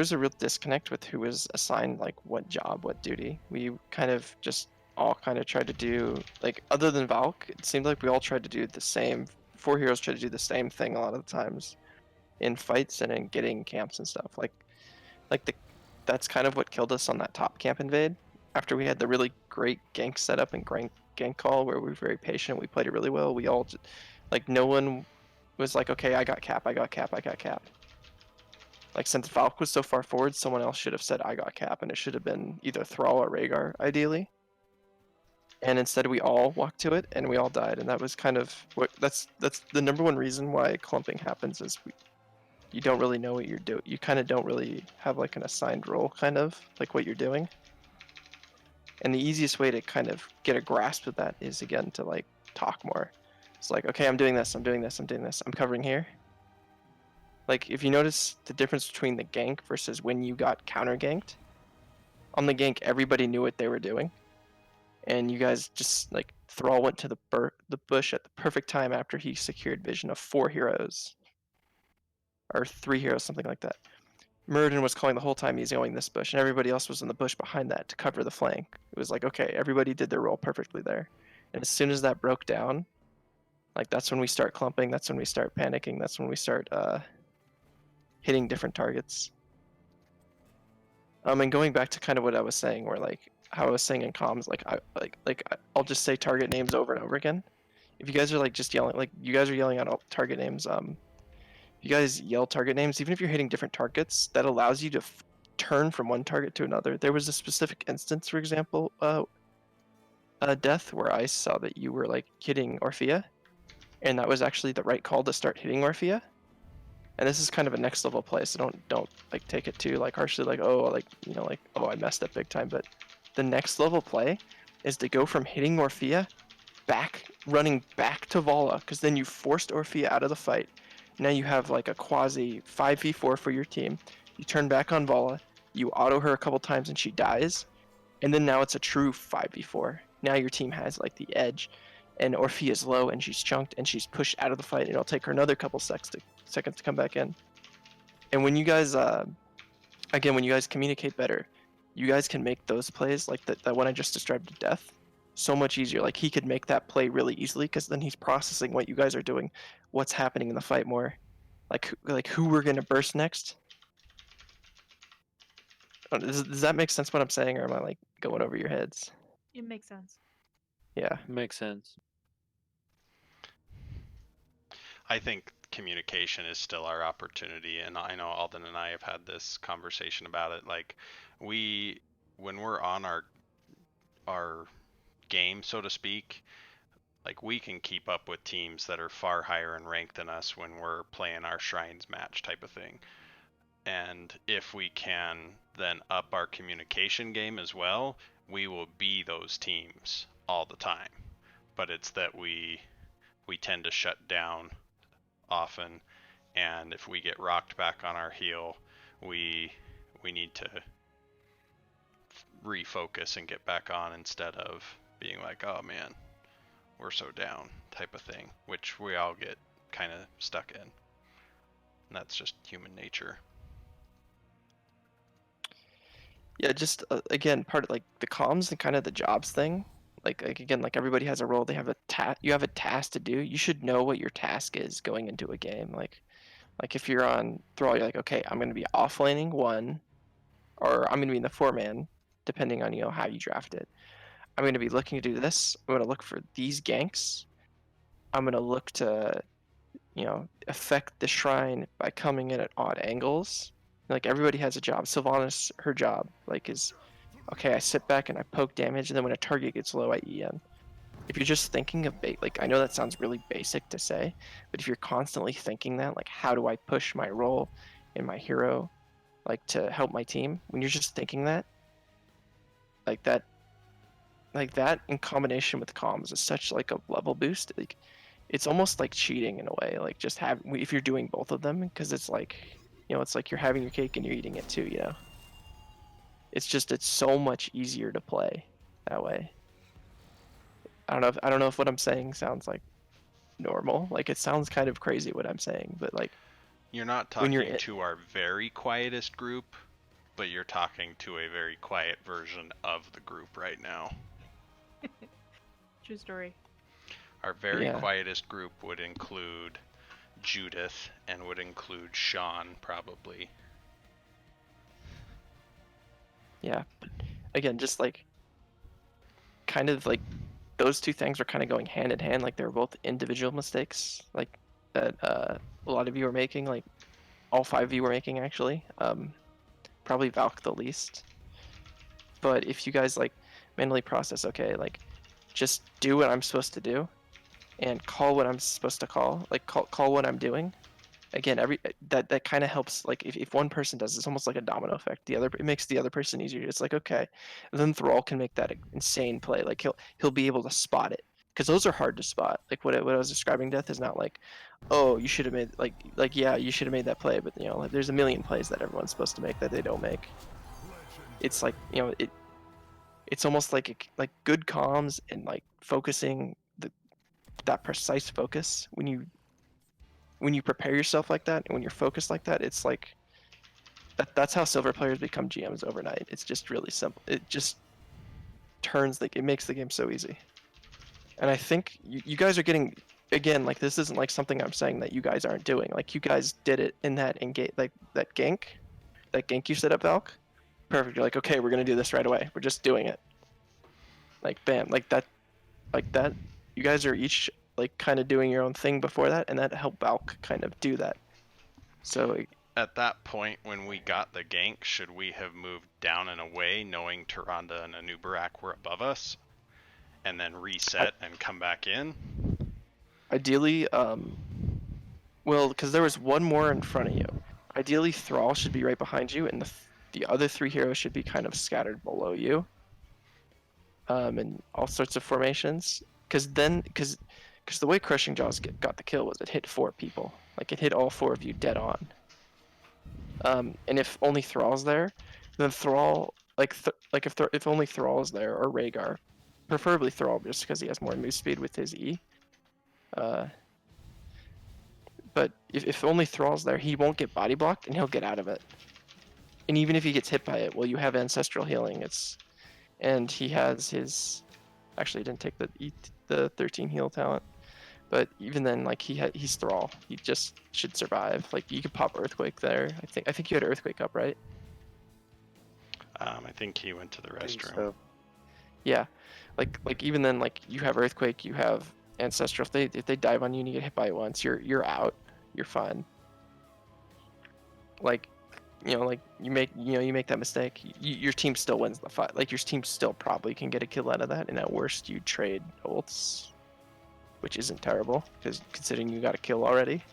was a real disconnect with who was assigned like what job, what duty. We kind of just all kind of tried to do, like, other than Valk, it seemed like we all tried to do the same. 4 heroes tried to do the same thing a lot of the times in fights and in getting camps and stuff. Like the that's kind of what killed us on that top camp invade. After we had the really great gank setup and gank call where we were very patient, we played it really well. We all just, like, no one was like, okay, I got cap, I got cap, I got cap. Like, since Valk was so far forward, someone else should have said I got cap, and it should have been either Thrall or Rhaegar, ideally. And instead we all walked to it and we all died, and that was kind of what that's the number one reason why clumping happens is you don't really know what you're doing. You kind of don't really have like an assigned role, kind of like what you're doing. And the easiest way to kind of get a grasp of that is, again, to like talk more. It's like, okay, I'm doing this, I'm doing this, I'm doing this, I'm covering here. Like, if you notice the difference between the gank versus when you got counter ganked, on the gank everybody knew what they were doing, and you guys just, like, Thrall went to the bush at the perfect time after he secured vision of 4 heroes or 3 heroes, something like that. Muradin was calling the whole time he's going this bush, and everybody else was in the bush behind that to cover the flank. It was like, okay, everybody did their role perfectly there. And as soon as that broke down, like, that's when we start clumping, that's when we start panicking, that's when we start hitting different targets. And going back to kind of what I was saying, where like how I was saying in comms, like I'll just say target names over and over again. If you guys are like just yelling, like you guys are yelling out all target names, you guys yell target names, even if you're hitting different targets, that allows you to turn from one target to another. There was a specific instance, for example, Death, where I saw that you were like hitting Orphea, and that was actually the right call to start hitting Orphea. And this is kind of a next level play, so don't like take it too like harshly, like, oh, like, you know, like, oh, I messed up big time. But the next level play is to go from hitting Orphea back, running back to Vala, because then you forced Orphea out of the fight. Now you have like a quasi 5v4 for your team. You turn back on Vala, you auto her a couple times and she dies, and then now it's a true 5v4. Now your team has like the edge, and Orphea is low and she's chunked and she's pushed out of the fight, and it'll take her another couple seconds to come back in. And when you guys, again, when you guys communicate better, you guys can make those plays, like that one I just described to Death, so much easier. Like, he could make that play really easily because then he's processing what you guys are doing, what's happening in the fight more, like who we're gonna burst next. Does that make sense what I'm saying, or am I like going over your heads? It makes sense. Yeah. Makes sense. I think communication is still our opportunity, and I know Alden and I have had this conversation about it. Like, when we're on our game, so to speak, like, we can keep up with teams that are far higher in rank than us when we're playing our shrines match type of thing. And if we can then up our communication game as well, we will be those teams all the time. But it's that we tend to shut down often, and if we get rocked back on our heel, we need to refocus and get back on, instead of being like, oh man, we're so down type of thing, which we all get kind of stuck in. And that's just human nature. Yeah, just again, part of like the comms and kind of the jobs thing. Like again, like everybody has a role. They have a task. You have a task to do. You should know what your task is going into a game. Like if you're on Thrall, you're like, okay, I'm gonna be offlaning 1, or I'm gonna be in the 4-man, depending on, you know, how you draft it. I'm gonna be looking to do this. I'm gonna look for these ganks. I'm gonna look to, you know, affect the shrine by coming in at odd angles. Like, everybody has a job. Sylvanas, her job, like, is, okay, I sit back and I poke damage, and then when a target gets low, I EM. If you're just thinking of like, I know that sounds really basic to say, but if you're constantly thinking that, like, how do I push my role and my hero, like, to help my team? When you're just thinking that, like that in combination with comms is such like a level boost. Like, it's almost like cheating in a way. Like, just if you're doing both of them, because it's like, you know, it's like you're having your cake and you're eating it too, you know? It's so much easier to play that way. I don't know if what I'm saying sounds like normal. Like, it sounds kind of crazy what I'm saying, but like, You're not when talking to our very quietest group, but you're talking to a very quiet version of the group right now. True story. Our very Yeah. quietest group would include Judith and would include Sean, probably. Yeah. But again, just like kind of like those two things are kind of going hand in hand. Like they're both individual mistakes, like that a lot of you are making. Like all 5 of you are making actually. Probably Valk the least. But if you guys like mentally process, okay, like just do what I'm supposed to do and call what I'm supposed to call, like call what I'm doing. Again, that kind of helps. Like if one person does, it's almost like a domino effect. It makes the other person easier. It's like okay, and then Thrall can make that insane play. Like he'll be able to spot it because those are hard to spot. Like what I was describing, Death is not like, oh, you should have made like yeah, you should have made that play, but you know like, there's a million plays that everyone's supposed to make that they don't make. It's like you know it's almost like good comms and like focusing that precise focus when you prepare yourself like that and when you're focused like that, it's like that's how silver players become GMs overnight. It's just really simple. It just it makes the game so easy. And I think you guys are getting again like this isn't like something I'm saying that you guys aren't doing. Like you guys did it in that engage like that gank you set up, Valk. Perfect. You're like okay, we're gonna do this right away. We're just doing it. Like bam, like that. You guys are each like kind of doing your own thing before that, and that helped Valk kind of do that. So At that point, when we got the gank, should we have moved down and away, knowing Tyrande and Anubarak were above us, and then reset and come back in? ideally, well, because there was one more in front of you. Ideally, Thrall should be right behind you, and the other 3 heroes should be kind of scattered below you, in all sorts of formations. Because the way Crushing Jaws got the kill was it hit 4 people. Like it hit all 4 of you dead on. And if only Thrall's there, then Thrall if only Thrall's there or Rhaegar, preferably Thrall just because he has more move speed with his E. Uh, but if only Thrall's there, he won't get body blocked and he'll get out of it. And even if he gets hit by it, well, you have ancestral healing. And he has his. Actually, he didn't take the 13 heal talent. But even then, like he's Thrall. He just should survive. Like you could pop Earthquake there. I think you had Earthquake up, right? I think he went to the restroom. So yeah, like even then, like you have Earthquake, you have Ancestral. If they dive on you and you get hit by it once, you're out. You're fine. Like like you make that mistake, your team still wins the fight. Like your team still probably can get a kill out of that, and at worst you trade ults, which isn't terrible because considering you got a kill already,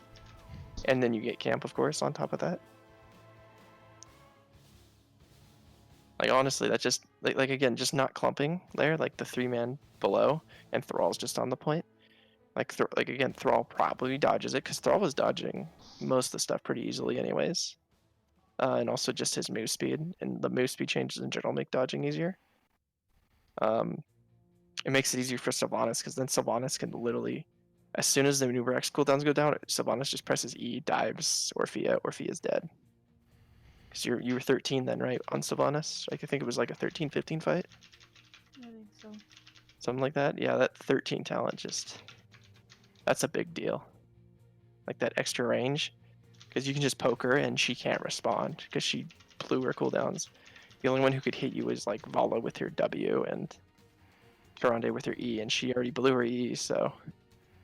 and then you get camp of course on top of that. Like honestly, that's just like again, just not clumping there, like the 3-man below, and Thrall's just on the point. Like again, Thrall probably dodges it because Thrall was dodging most of the stuff pretty easily anyways. And also just his move speed, and the move speed changes in general make dodging easier. It makes it easier for Sylvanas because then Sylvanas can literally, as soon as the maneuver X cooldowns go down, Sylvanas just presses E, dives Orphea's dead. Because you were 13 then, right, on Sylvanas? Like I think it was like a 13-15 fight. I think so. Something like that. Yeah, that 13 talent that's a big deal. Like that extra range, because you can just poke her and she can't respond because she blew her cooldowns. The only one who could hit you was like Vala with her W and Tyrande with her E, and she already blew her E, so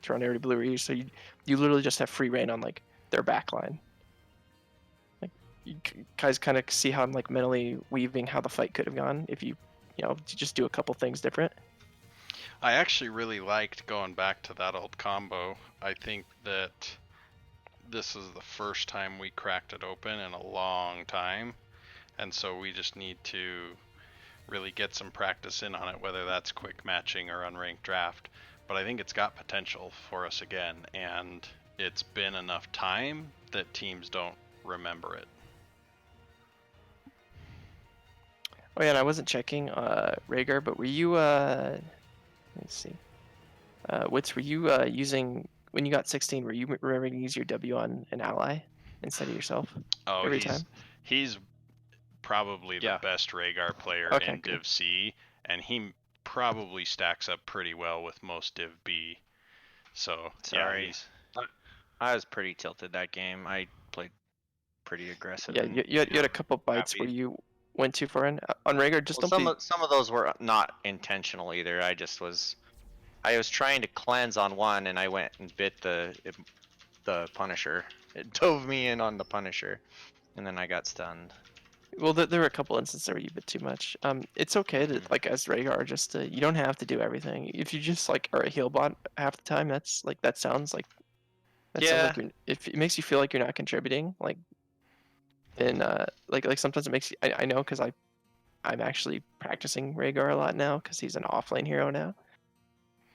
Tyrande already blew her E, so you literally just have free reign on like their backline. Like you guys kind of see how I'm like mentally weaving how the fight could have gone if you just do a couple things different. I actually really liked going back to that old combo. I think that this is the first time we cracked it open in a long time, and so we just need to really get some practice in on it, whether that's quick matching or unranked draft. But I think it's got potential for us again, and it's been enough time that teams don't remember it. Oh yeah, and I wasn't checking Rhaegar, but were you let me see. Wits, were you using when you got 16? Were you remembering to use your W on an ally instead of yourself Oh, every time? he's probably the Yeah. best Rhaegar player Okay, in good. Div C, and he probably stacks up pretty well with most Div B. So Sorry. yeah, he's I was pretty tilted that game. I played pretty aggressive. Yeah, and you had a couple bites happy. where you went too far in. On Rhaegar, just Well, don't be. some of those were not intentional either. I was trying to cleanse on one, and I went and bit the Punisher. It dove me in on the Punisher, and then I got stunned. Well, there were a couple instances where you bit too much. It's okay to like as Rhaegar, just you don't have to do everything. If you just like are a heal bot half the time, that sounds like Yeah. you're, if it makes you feel like you're not contributing, like then like sometimes it makes you, I know because I'm actually practicing Rhaegar a lot now because he's an offlane hero now.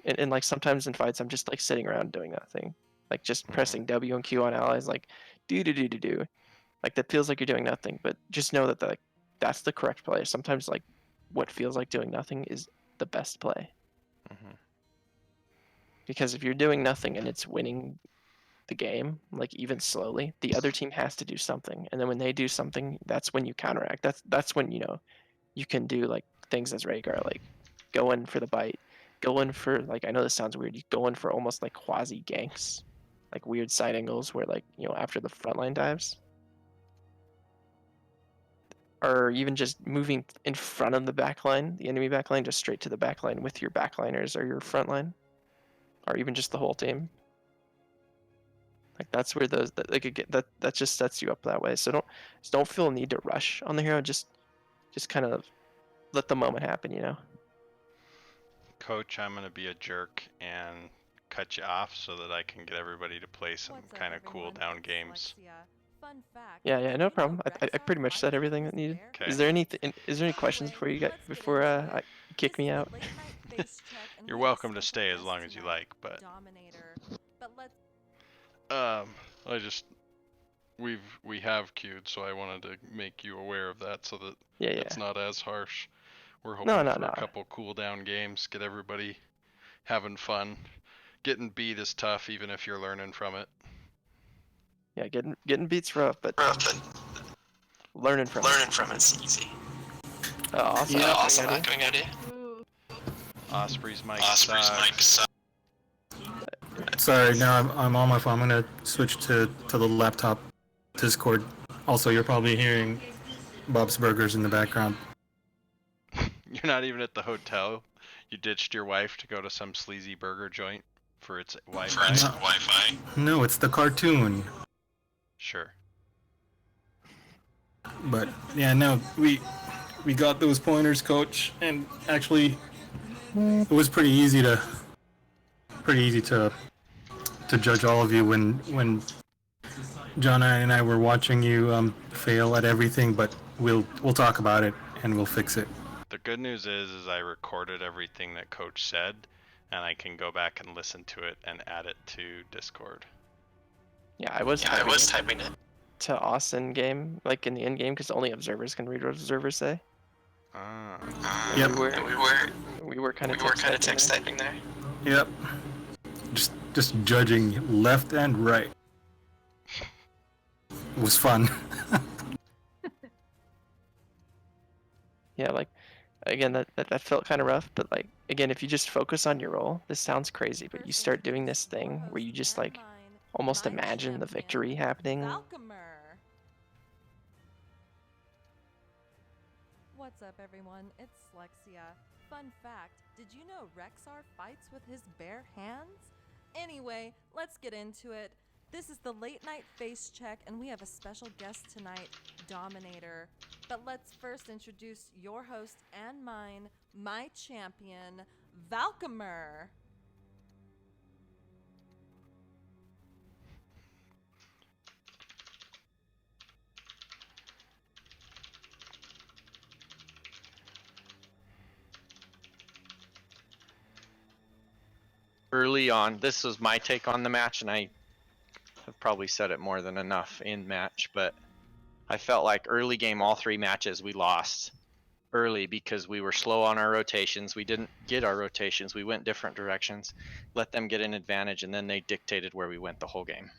And like sometimes in fights I'm just like sitting around doing nothing, like just pressing W and Q on allies, like do, like that feels like you're doing nothing. But just know that that's the correct play. Sometimes like what feels like doing nothing is the best play, because if you're doing nothing and it's winning the game, like even slowly, the other team has to do something, and then when they do something, that's when you counteract. That's when you can do like things as Rhaegar, like go in for the bite, go in for, like, I know this sounds weird, you go in for almost like quasi ganks, like weird side angles where, like, after the frontline dives, or even just moving in front of the backline, the enemy backline, just straight to the backline with your backliners or your frontline, or even just the whole team. Like that's where like again, that just sets you up that way. So don't feel a need to rush on the hero. Just kind of let the moment happen. Coach, I'm gonna be a jerk and cut you off so that I can get everybody to play some kind of cool down games. Yeah, no problem. I pretty much said everything that needed. Okay. Is there any questions before you kick me out? You're welcome to stay as long as you like, but I just we have queued, so I wanted to make you aware of that so that Yeah. it's not as harsh. We're No. hoping for a couple cool down games, get everybody having fun. Getting beat is tough, even if you're learning from it. Yeah, getting beats rough, but learning from it's easy. awesome. Yeah, Not awesome. coming Not at going at you. Ooh. Osprey's mic Osprey's mic sucks. Sorry, now I'm on my phone. I'm gonna switch to the laptop Discord. Also, you're probably hearing Bob's Burgers in the background. You're not even at the hotel. You ditched your wife to go to some sleazy burger joint for its Wi-Fi. For its Wi-Fi. No, it's the cartoon. Sure. But yeah, no, we got those pointers, Coach, and actually, it was pretty easy to judge all of you when John and I were watching you fail at everything. But we'll talk about it and we'll fix it. The good news is I recorded everything that Coach said, and I can go back and listen to it and add it to Discord. Yeah, I was typing it. to Austin game, like in the end game, because only observers can read what observers say. Ah. Yep. We were kind of text typing there. Yep. Just judging left and right. It was fun. Yeah, like again, that felt kind of rough, but like again, if you just focus on your role, this sounds crazy, but you start doing this thing where you just like almost imagine the victory happening. What's up, everyone? It's Lexia. Fun fact, did you know Rexar fights with his bare hands? Anyway, let's get into it. This is the late night face check, and we have a special guest tonight, Dominator. But let's first introduce your host and mine, my champion, Valkymer. Early on, this was my take on the match, and I have probably said it more than enough in match, but I felt like early game, all three matches we lost early because we were slow on our rotations. We didn't get our rotations. We went different directions, let them get an advantage, and then they dictated where we went the whole game.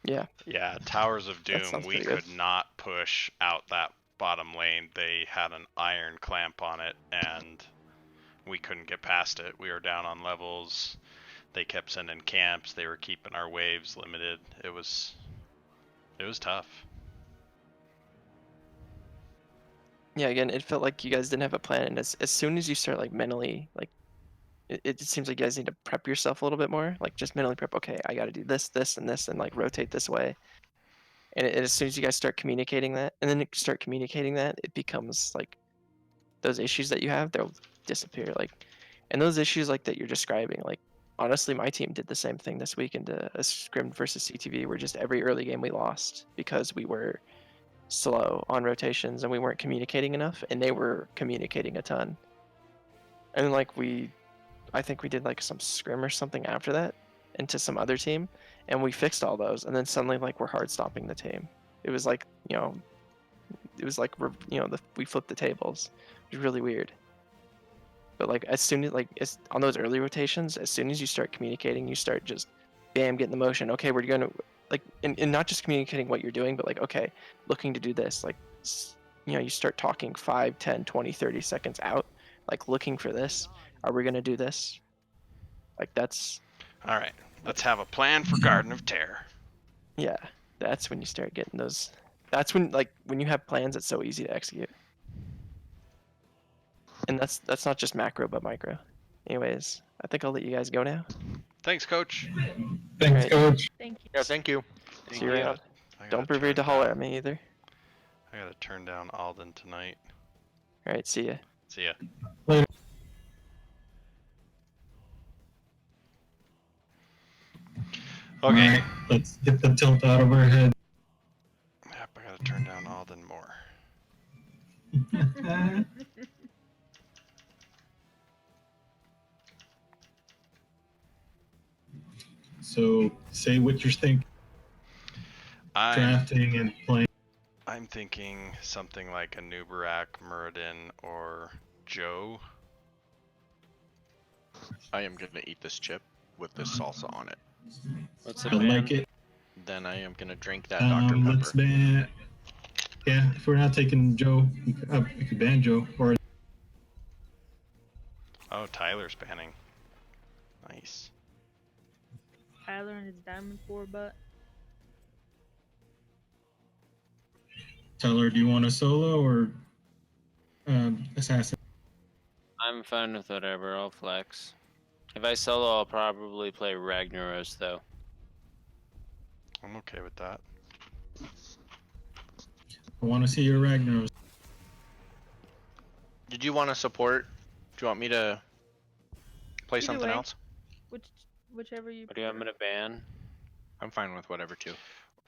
Yeah. Yeah, Towers of That Doom, sounds we pretty good. could not push out that bottom lane, they had an iron clamp on it, and we couldn't get past it. We were down on levels. They kept sending camps. They were keeping our waves limited. It was tough. Yeah, again, it felt like you guys didn't have a plan, and as soon as you start like mentally like it seems like you guys need to prep yourself a little bit more, like just mentally prep. Okay, I got to do this, this, and this, and like rotate this way. And as soon as you guys start communicating that, and then start communicating that, it becomes like those issues that you have, they'll disappear. Like, and those issues like that you're describing, like honestly, my team did the same thing this week into a scrim versus CTV, where just every early game we lost because we were slow on rotations and we weren't communicating enough, and they were communicating a ton. And like I think we did like some scrim or something after that into some other team, and we fixed all those, and then suddenly like we're hard stopping the team. It was like, it was like we flipped the tables. It was really weird. But like as soon as it's on those early rotations, as soon as you start communicating, you start just bam getting the motion. Okay, we're gonna like and not just communicating what you're doing, but like okay, looking to do this. Like you start talking 5, 10, 20, 30 seconds out, like looking for this. Are we gonna do this? Like that's All right, let's have a plan for Garden of Terror. yeah. That's when you start getting those. That's when when you have plans, it's so easy to execute. And that's not just macro but micro. Anyways, I think I'll let you guys go now. Thanks, Coach. Thanks, Alright. Coach. Thank you. Yeah, thank you. See you around. I gotta Don't be rude to turn holler down- at me either. I gotta turn down Alden tonight. All right, see ya. See ya. Okay. Alright, let's get the tilt out of our head. Yep, I gotta turn down Alden more. So say what you're thinking, drafting and playing. I'm thinking something like a Nubarak, Muradin, or Joe. I am gonna eat this chip with this salsa on it. What's the I ban? like it. Then I am gonna drink that Dr. Let's Pepper. ban. Yeah, if we're not taking Joe, we could ban Joe. Or Oh, Tyler's banning. Nice. Tyler and his Diamond 4 butt. Tyler, do you want a solo or assassin? I'm fine with whatever. I'll flex. If I solo, I'll probably play Ragnaros though. I'm okay with that. I want to see your Ragnaros. Did you want to support? Do you want me to play Either something way. else? Whichever you What do you want me to ban? I'm fine with whatever too.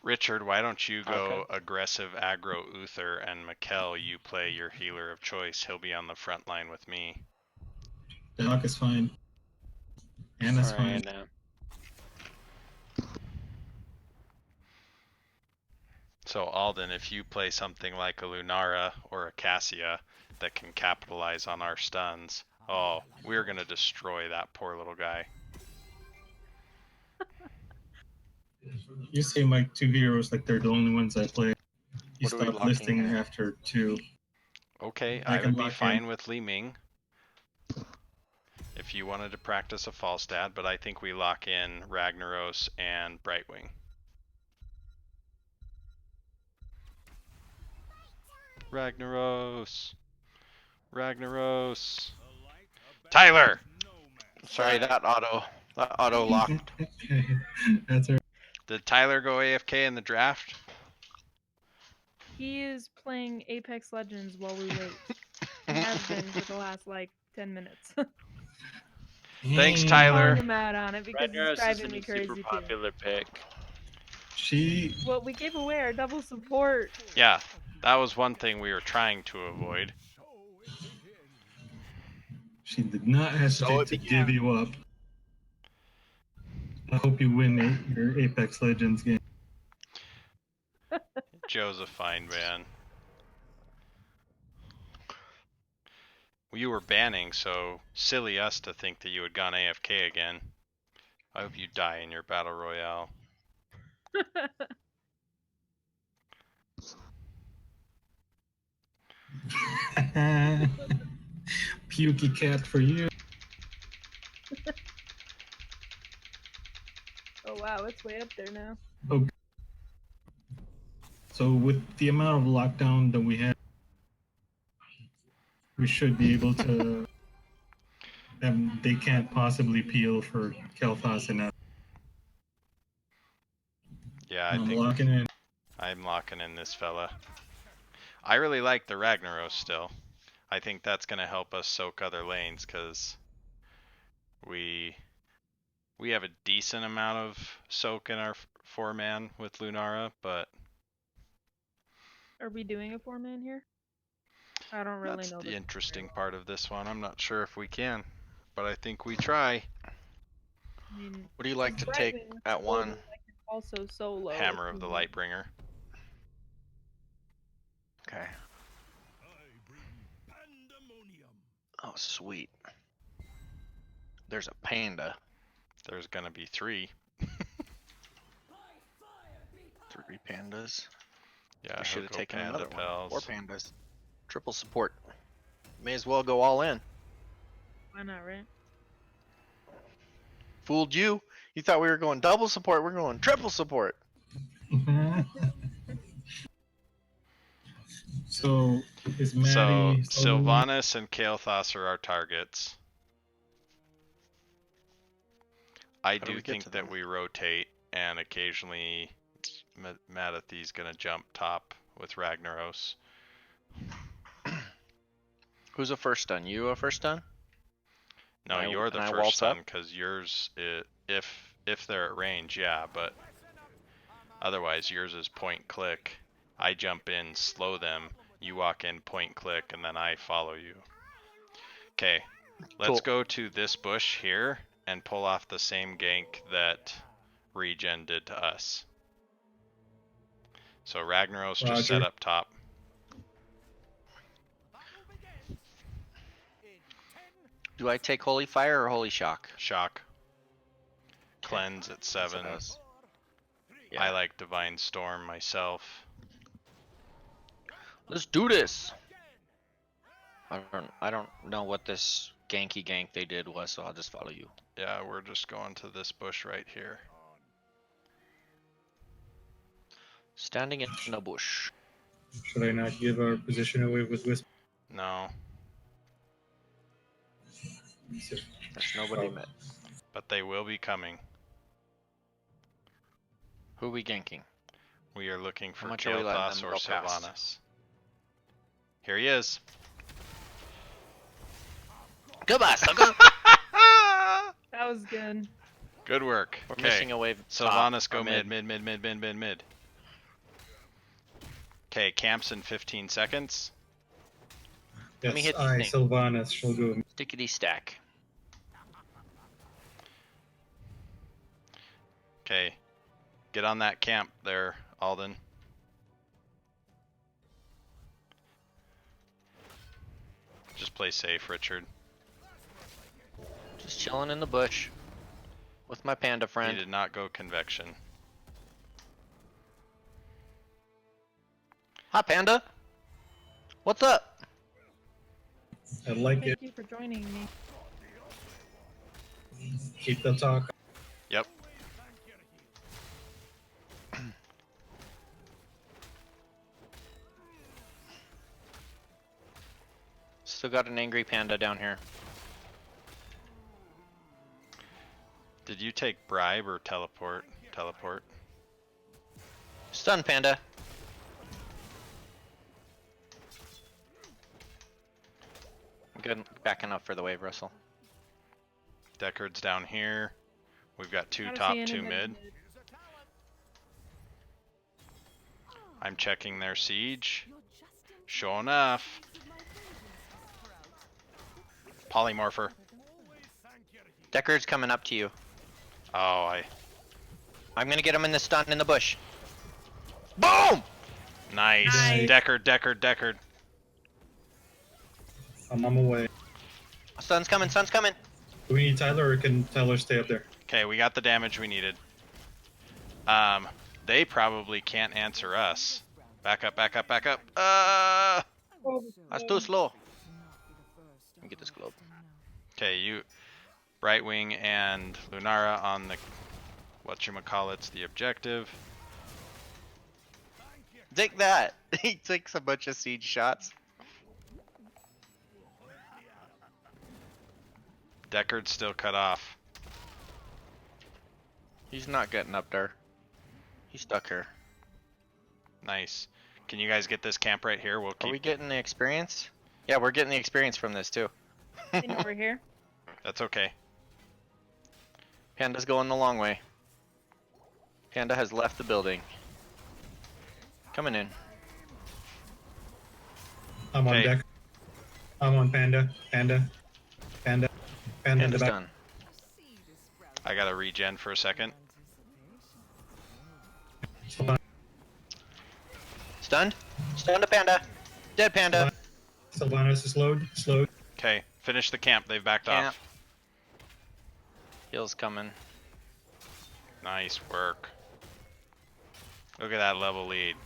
Richard, why don't you go Okay. aggressive aggro Uther, and Mikkel, you play your healer of choice. He'll be on the front line with me. Doc is fine. Anna's fine. Alright, So Alden, if you play something like a Lunara or a Cassia that can capitalize on our stuns, oh, we're gonna destroy that poor little guy. You say my two heroes like they're the only ones I play. You What are we stop locking listing here? after two. Okay, I I can would be lock fine in. with Li Ming if you wanted to practice a false dad, but I think we lock in Ragnaros and Brightwing. Ragnaros! Ragnaros! Tyler! Sorry, that auto locked. That's all right. Did Tyler go AFK in the draft? He is playing Apex Legends while we wait. He has been for the last like 10 minutes. Thanks, Hey, Tyler. Calling him out on it because Ragnaros it's is driving a me new crazy super too. popular pick. She Well, we gave away our double support. Yeah, that was one thing we were trying to avoid. did not hesitate to give you up. I hope you win your Apex Legends game. Joe's a fine man. You were banning, so silly us to think that you had gone AFK again. I hope you die in your battle royale. Pukey cat for you. Oh wow, it's way up there now. Okay. So with the amount of lockdown that we have, we should be able to. They can't possibly peel for Kel'Thas and us. Yeah, I I'm think locking in. I'm locking in this fella. I really like the Ragnaros still. I think that's gonna help us soak other lanes because we have a decent amount of soak in our 4-man with Lunara, but Are we doing a 4-man here? I don't really that's know the this interesting very well. part of this one. I'm not sure if we can, but I think we try. I mean, What do you like to because take Brightwing at one? I can also solo. Hammer if of the you need. Lightbringer. Okay. Oh, sweet. There's a panda. There's gonna be 3. 3 pandas. Yeah, We should have Hoko taken Panda another one. 4 Pals. pandas. Triple support. May as well go all in. Why not, right? Fooled you. You thought we were going double support. We're going triple support. So is So Maddie soloing? Sylvanas and Kael'thas are our targets. I How do do we get think to that them? we rotate, and occasionally Madathi's gonna jump top with Ragnaros. Who's a first stun? You a first stun? No, And you're the I first waltz stun up? because yours, if they're at range, yeah, but otherwise yours is point click. I jump in, slow them, you walk in, point click, and then I follow you. Okay, let's Cool. go to this bush here and pull off the same gank that Regen did to us. So Ragnaros just set Roger. up top. Do I take Holy Fire or Holy Shock? Shock. Okay, Cleanse at that's what 7. I was- I Yeah. like Divine Storm myself. Let's do this. I don't know what this ganky gank they did was, so I'll just follow you. Yeah, we're just going to this bush right here. Standing in a bush. Should I not give our position away with Whisper? No, There's nobody met. but they will be coming. Who are we ganking? We are looking for much are we letting Kael'thas them or go past? Sylvanas. Here he is. Goodbye, sucker! That was good. Good work. We're Okay, missing a wave. Sylvanas, top go or mid. Okay, camps in 15 seconds. Let me Yes, hit the I, thing. Sylvanas, shall go. Stickity stack. Okay, get on that camp there, Alden. Just play safe, Richard. Just chilling in the bush with my panda He friend. did not go convection. Hi, panda. What's up? I like it. Thank you for joining me. Keep the talk. Yep. Still got an angry panda down here. Did you take bribe or teleport? Teleport. Stun panda. Good, backing up for the wave, Russell. Deckard's down here. We've got 2 I don't top, see 2 anybody mid. I'm checking their siege. Sure enough. Polymorpher. Deckard's coming up to you. Oh, I'm gonna get him in the stun in the bush. Boom! nice. Nice. Deckard. I'm on my way. Sun's coming, sun's coming. Do we need Tyler or can Tyler stay up there? Okay, we got the damage we needed. They probably can't answer us. Back up. That's too slow. Let me get this globe. Okay, you, Brightwing and Lunara on the whatchamacallit's the objective. Take that! He takes a bunch of siege shots. Deckard's still cut off. He's not getting up there. He's stuck here. Nice. Can you guys get this camp right here? We'll Are we keep. getting the experience? Yeah, we're getting the experience from this too. Sitting over here. That's okay. Panda's going the long way. Panda has left the building. Coming in. I'm on Okay. deck. I'm on Panda. Panda in the Panda's back. done. I gotta regen for a second. Stunned? Stunned a panda. Dead panda. Sylvanas is slowed. Okay, finish the camp. They've backed Camp. off. Heal's coming. Nice work. Look at that level lead.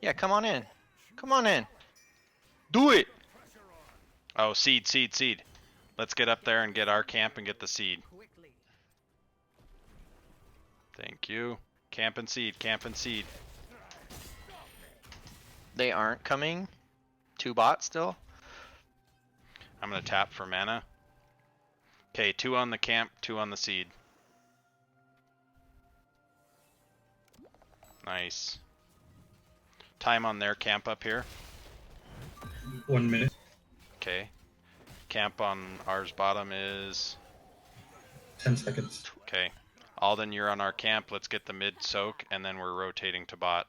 Yeah, come on in. Come on in. Do it! Oh, seed. Let's get up there and get our camp and get the seed. Thank you. Camp and seed. They aren't coming. 2 bots still. I'm gonna tap for mana. Okay, 2 on the camp, 2 on the seed. Nice. Time on their camp up here. 1 minute. Okay. Camp on ours bottom is 10 seconds. okay. Alden, you're on our camp. Let's get the mid soak, and then we're rotating to bot.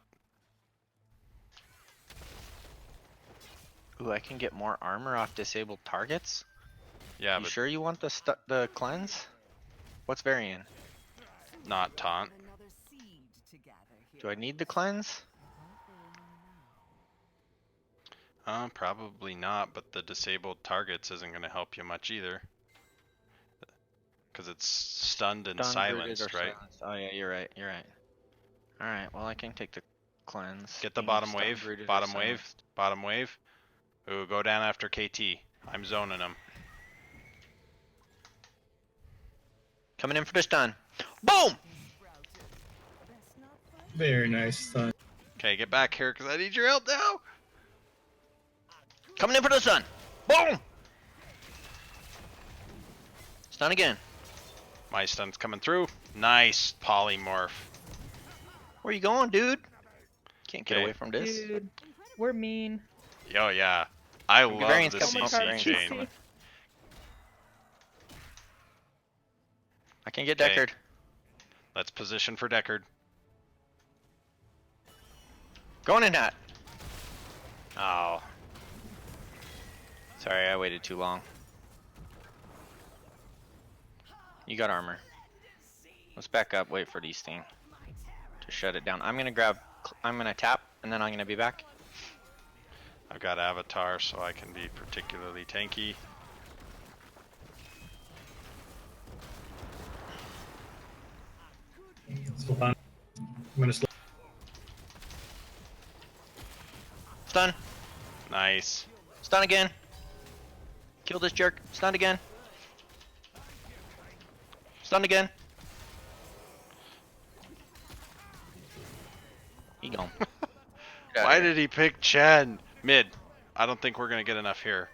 Ooh, I can get more armor off disabled targets. Yeah, You but sure you want the cleanse? What's Varian? not taunt. Do I need the cleanse? Probably not, but the disabled targets isn't going to help you much either. Because it's stunned and Stunned, rooted, silenced, or right? silenced. Oh yeah, you're right. Alright, well I can take the cleanse. Get the Being bottom stunned, wave. rooted, or Bottom wave. silenced. Bottom wave. Ooh, go down after KT. I'm zoning him. Coming in for the stun. Boom! Very nice. Okay, get back here because I need your help now. Coming in for the stun. Boom! Stun again. My stun's coming through. Nice polymorph. Where you going, dude? Can't get Okay. away from this. Dude, we're mean. Yo, yeah. I love Variant's the coming. CC Variant's chain. coming. I can get Okay. Deckard. Let's position for Deckard. Going in that. Oh. Sorry, I waited too long. You got armor. Let's back up, wait for these things to shut it down. I'm gonna tap, and then I'm gonna be back. I've got Avatar, so I can be particularly tanky. Sylvanas. I'm gonna slow. Stun. Nice. Stun again. Kill this jerk. Stun again. Stun again. He gone. Why did he pick Chen? Mid. I don't think we're gonna get enough here.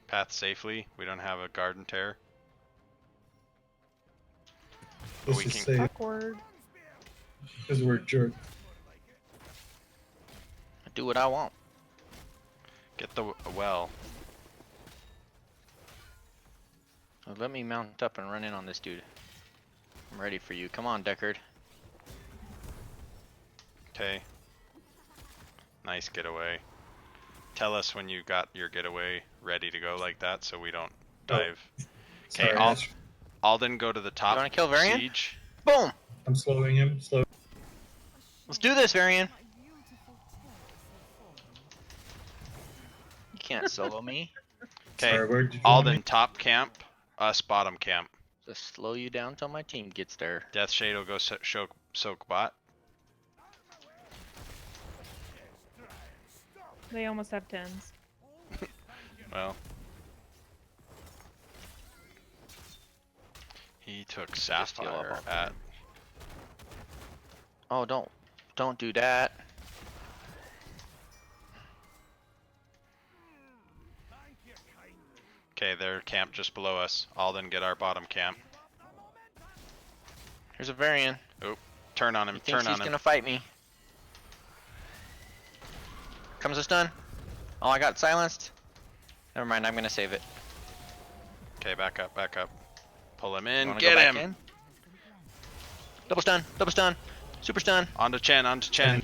Path safely. We don't have a garden tear. But Let's we just can. say Awkward. because we're jerk. Do what I want. Get the well. Let me mount up and run in on this dude. I'm ready for you. Come on, Deckard. Okay. Nice getaway. Tell us when you got your getaway ready to go like that, so we don't dive. Okay, Sorry, Alden, go to the top. You wanna kill Varian? Siege. Boom! I'm slowing him. Slow. Let's do this, Varian. You can't solo me. Okay, Sorry, where did you want Alden, me? top camp. Us, bottom camp. Just slow you down till my team gets there. Death Shade will go soak bot. They almost have 10s. Well. He took Sapphire at... Oh, don't do that. Okay, they're camped just below us. Alden, get our bottom camp. Here's a Varian. Oh, turn on him, He thinks turn on he's him. gonna fight me. Comes a stun. Oh, I got silenced. Never mind, I'm gonna save it. Okay, back up, back up. Pull him You in, wanna get go back him! in? Double stun, super stun. Onto Chen, onto Chen.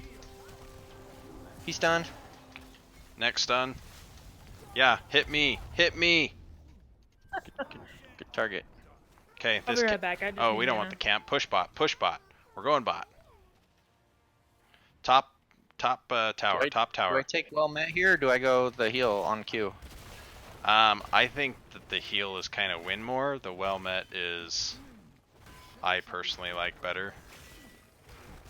He's stunned. Next stun. Yeah, hit me, hit me! Good target. Okay, I'll this be right back. I just Oh, need we don't want mana. the camp. Push bot, push bot. We're going bot. Top tower, Do top I tower. take well met here, or do I go the heal on Q? I think that the heal is kind of win more. The well met is, I personally like better.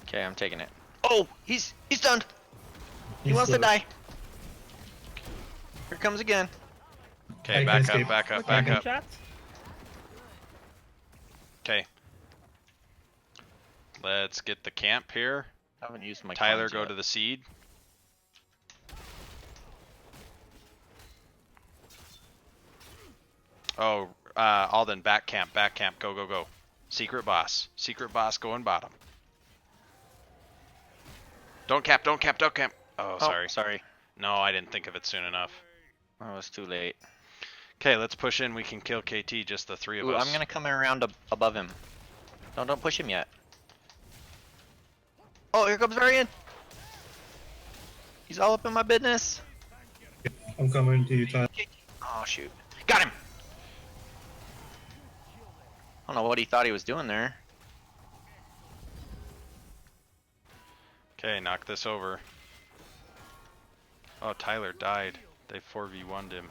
Okay, I'm taking it. Oh, he's stunned. He wants to die. Here comes again. Okay, I back can up, back up, With back random up. shots? Okay. Let's get the camp here. I haven't used my Tyler, coins go yet. to the seed. Oh, Alden, back camp, go, go, go. Secret boss going bottom. Don't cap, don't cap, don't cap. Oh, sorry. Sorry. No, I didn't think of it soon enough. Oh, it's too late. Okay, let's push in. We can kill KT, just the three of Ooh, us. I'm gonna come around above him. No, don't push him yet. Oh, here comes Varian. He's all up in my business. I'm coming to you, Tyler. Oh shoot, got him. I don't know what he thought he was doing there. Okay, knock this over. Oh, Tyler died. They 4v1'd him.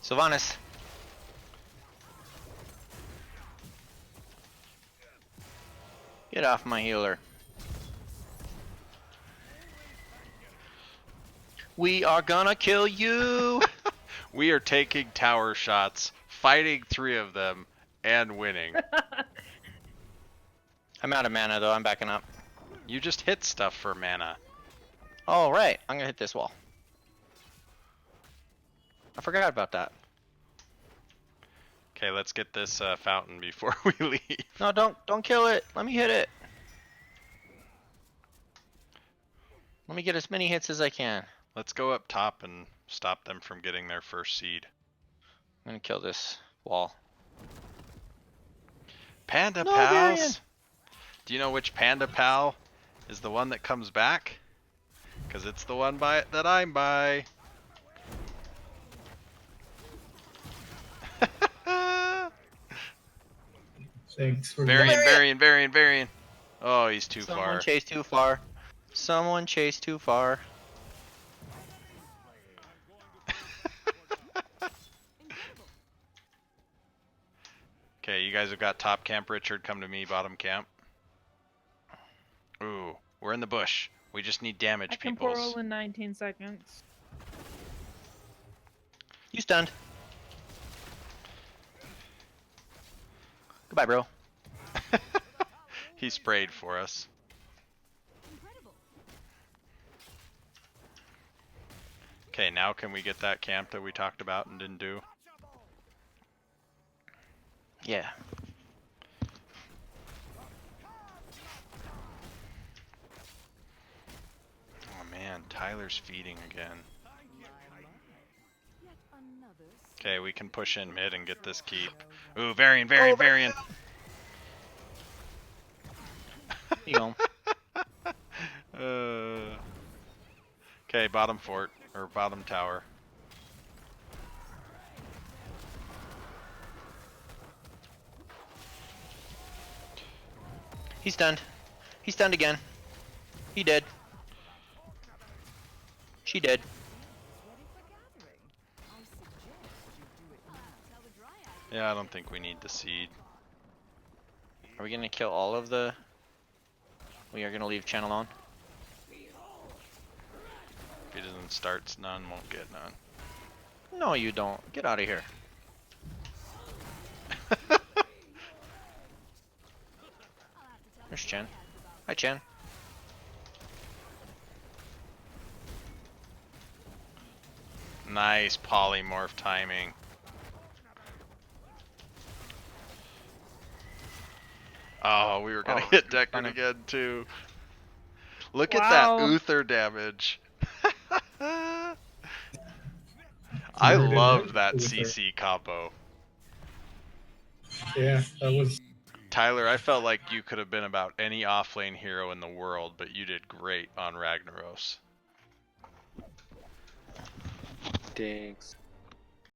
Sylvanas. Get off my healer. We are gonna kill you. We are taking tower shots, fighting three of them, and winning. I'm out of mana though, I'm backing up. You just hit stuff for mana. Oh right, I'm gonna hit this wall. I forgot about that. Okay, let's get this fountain before we leave. No, don't kill it. Let me hit it. Let me get as many hits as I can. Let's go up top and stop them from getting their first seed. I'm gonna kill this wall. Panda No, pals! Varian. Do you know which panda pal is the one that comes back? Because it's the one that I'm by. Thanks for Varian. Oh, he's too Someone far. chased too far. Someone chased too far. Okay, you guys have got top camp. Richard, come to me, bottom camp. Ooh, we're in the bush. We just need damage, I can peoples. portal in 19 seconds. You stunned. Goodbye, bro. He sprayed for us. Okay, now can we get that camp that we talked about and didn't do? Yeah. Oh man, Tyler's feeding again. Okay, we can push in mid and get this keep. Ooh, Varian. Here you go. Okay, bottom fort, or bottom tower. He's stunned. He's stunned again. He dead. She dead. Yeah, I don't think we need the seed. Are we gonna kill all of the? We are gonna leave channel on. If he doesn't start, none won't get none. No, you don't. Get out of here. There's Chen. Hi, Chen. Nice polymorph timing. Oh, we were gonna Oh, hit Deckard kind of- again too. Look at that Wow. Uther damage. I Murdered loved that Uther. CC combo. Yeah, that was. Tyler, I felt like you could have been about any offlane hero in the world, but you did great on Ragnaros. Thanks.